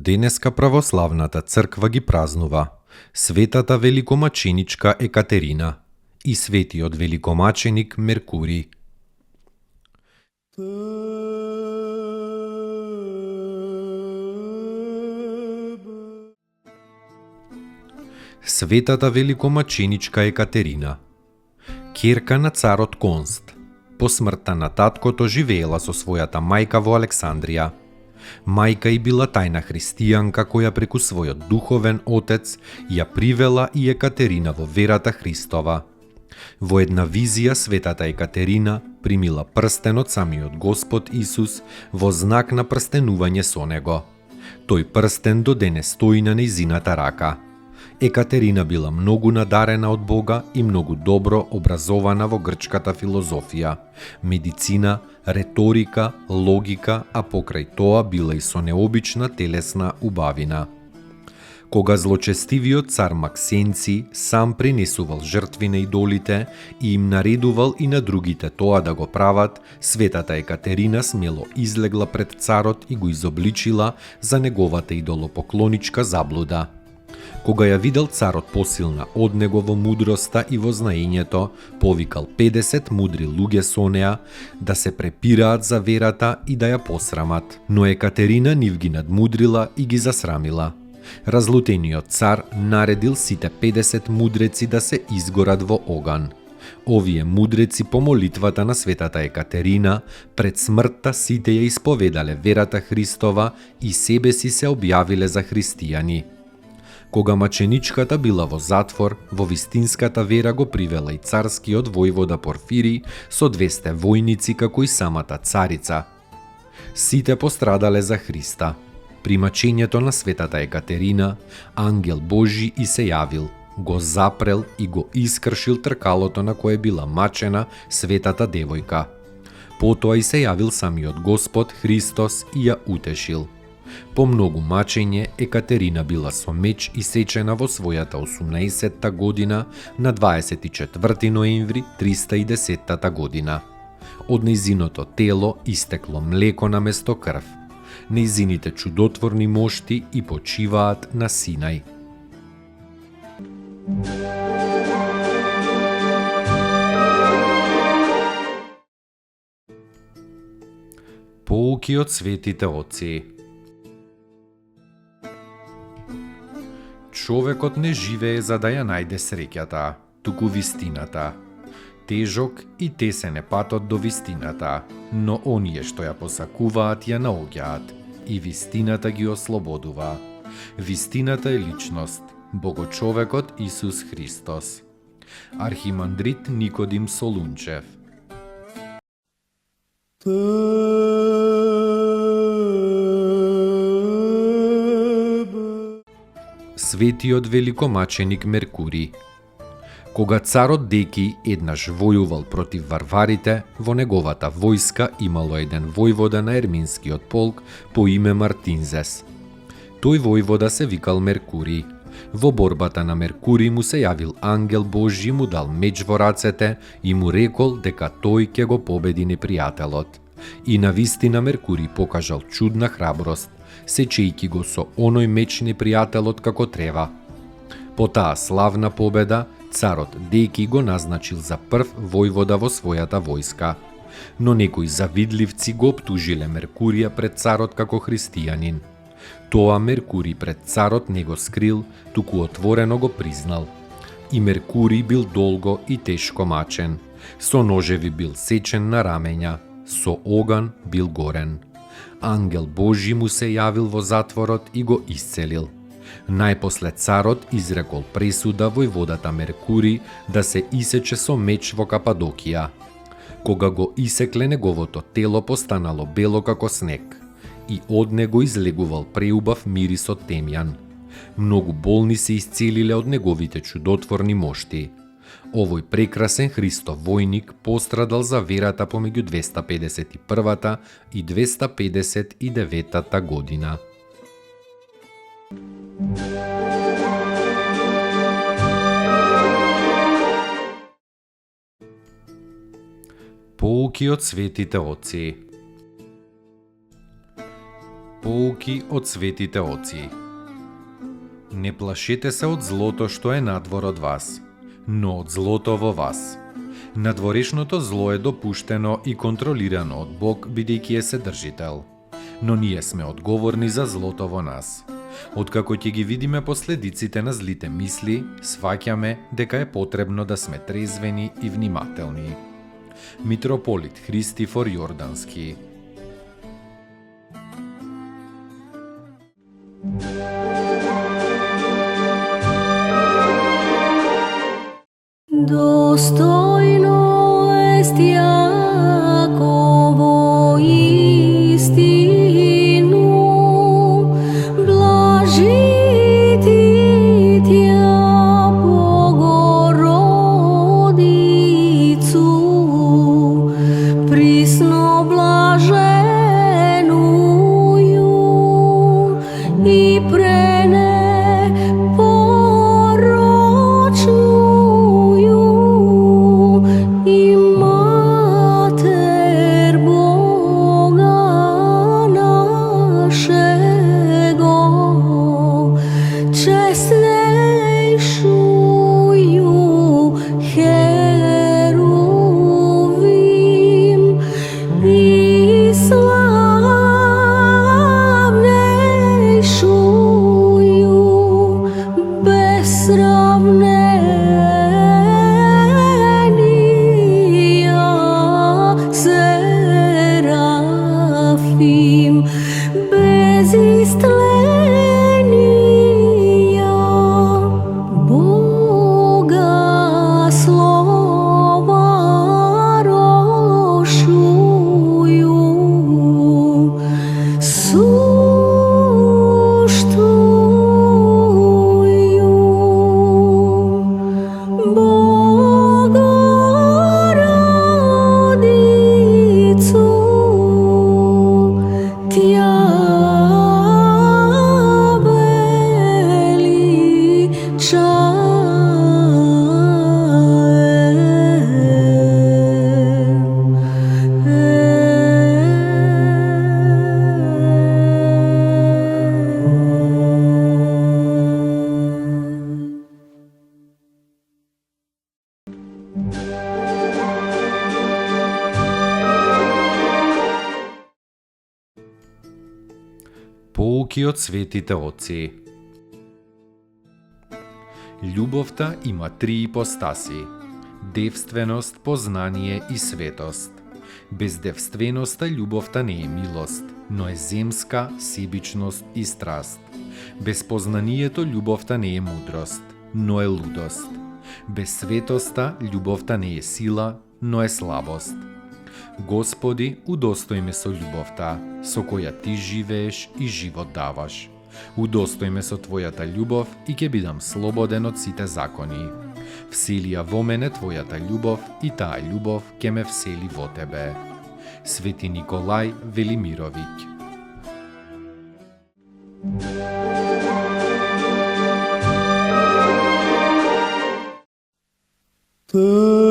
Денеска православната црква ги празнува светата великомаченичка Екатерина и светиот великомаченик Меркурий. Светата великомаченичка Екатерина, ќерка на царот Конст, по смртта на таткото живеела со својата мајка во Александрија. Мајка и била тајна христијанка која преку својот духовен отец ја привела и Екатерина во верата Христова. Во една визија светата Екатерина примила прстен од самиот Господ Исус во знак на прстенување со него. Тој прстен до денес стои на нејзината рака. Екатерина била многу надарена од Бога и многу добро образована во грчката филозофија, медицина, реторика, логика, а покрај тоа била и со необична телесна убавина. Кога злочестивиот цар Максенци сам принесувал жртви на идолите и им наредувал и на другите тоа да го прават, светата Екатерина смело излегла пред царот и го изобличила за неговата идолопоклоничка заблуда. Кога ја видел царот посилна од него во мудроста и во знаењето, повикал 50 мудри луѓе со неа да се препираат за верата и да ја посрамат. Но Екатерина нив ги надмудрила и ги засрамила. Разлутениот цар наредил сите 50 мудреци да се изгорат во оган. Овие мудреци по молитвата на светата Екатерина пред смртта сите ја исповедале верата Христова и себе си се објавиле за христијани. Кога маченичката била во затвор, во вистинската вера го привела и царскиот војвода Порфирий со 200 војници како и самата царица. Сите пострадале за Христа. При мачењето на светата Екатерина, ангел Божи и се јавил, го запрел и го искршил тркалото на кое била мачена светата девојка. Потоа и се јавил самиот Господ Христос и ја утешил. По многу мачење, Екатерина била со меч исечена во својата 18-та година на 24 ноември 310 година. Од нејзиното тело истекло млеко на место крв. Нејзините чудотворни мошти и почиваат на Синај. Поуки од светите отци. Човекот не живее за да ја најде среќата, туку вистината. Тежок и тесен е патот до вистината, но оние што ја посакуваат ја наоѓаат и вистината ги ослободува. Вистината е личност, Богочовекот Исус Христос. Архимандрит Никодим Солунчев. Светиот великомаченик Меркурий. Кога царот Деки еднаш војувал против варварите, во неговата војска имало еден војвода на ерминскиот полк по име Мартинзес. Тој војвода се викал Меркурий. Во борбата на Меркурий му се јавил ангел Божи, му дал меч во рацете и му рекол дека тој ќе го победи непријателот. И навистина Меркурий покажал чудна храброст, сечејки го со оној меч непријателот како трева. По таа славна победа, царот Деки го назначил за прв војвода во својата војска. Но некои завидливци го оптужиле Меркурија пред царот како христијанин. Тоа Меркурий пред царот не го скрил, туку отворено го признал. И Меркурий бил долго и тешко мачен, со ножеви бил сечен на рамења, со оган бил горен. Ангел Божи му се јавил во затворот и го исцелил. Најпосле царот изрекол пресуда војводата Меркурий да се исече со меч во Кападокија. Кога го исекле неговото тело постанало бело како снег и од него излегувал преубав мирис од темјан. Многу болни се исцелиле од неговите чудотворни мошти. Овој прекрасен Христов војник пострадал за верата помеѓу 251 и 259 година. Поуки од светите оци. Поуки од светите оци. Не плашете се од злото што е надвор од вас, но од злото во вас. Надворешното зло е допуштено и контролирано од Бог, бидејќи е Седржител. Но ние сме одговорни за злото во нас. Откако ќе ги видиме последиците на злите мисли, сваќаме дека е потребно да сме трезвени и внимателни. Митрополит Христифор Јордански. Достойно est Јаково истину, блажити Тја Богородицу, присно блаженују и пренепорочнују и Матер Бога нашего, честнейшую Херувим и славнейшую без сравнения Серафим, без истления Бога слова рошую, суштую Богородицу, Тја Поуки од светите оци. Љубовта има три ипостаси: девственост, познание и светост. Без девственоста љубовта не е милост, но е земска, себичност и страст. Без познанието љубовта не е мудрост, но е лудост. Без светоста љубовта не е сила, но е слабост. Господи, удостој ме со љубовта, со која Ти живееш и живот даваш. Удостој ме со Твојата љубов и ќе бидам слободен од сите закони. Всели ја во мене Твојата љубов и таа љубов ќе ме всели во Тебе. Свети Николај Велимировиќ. Te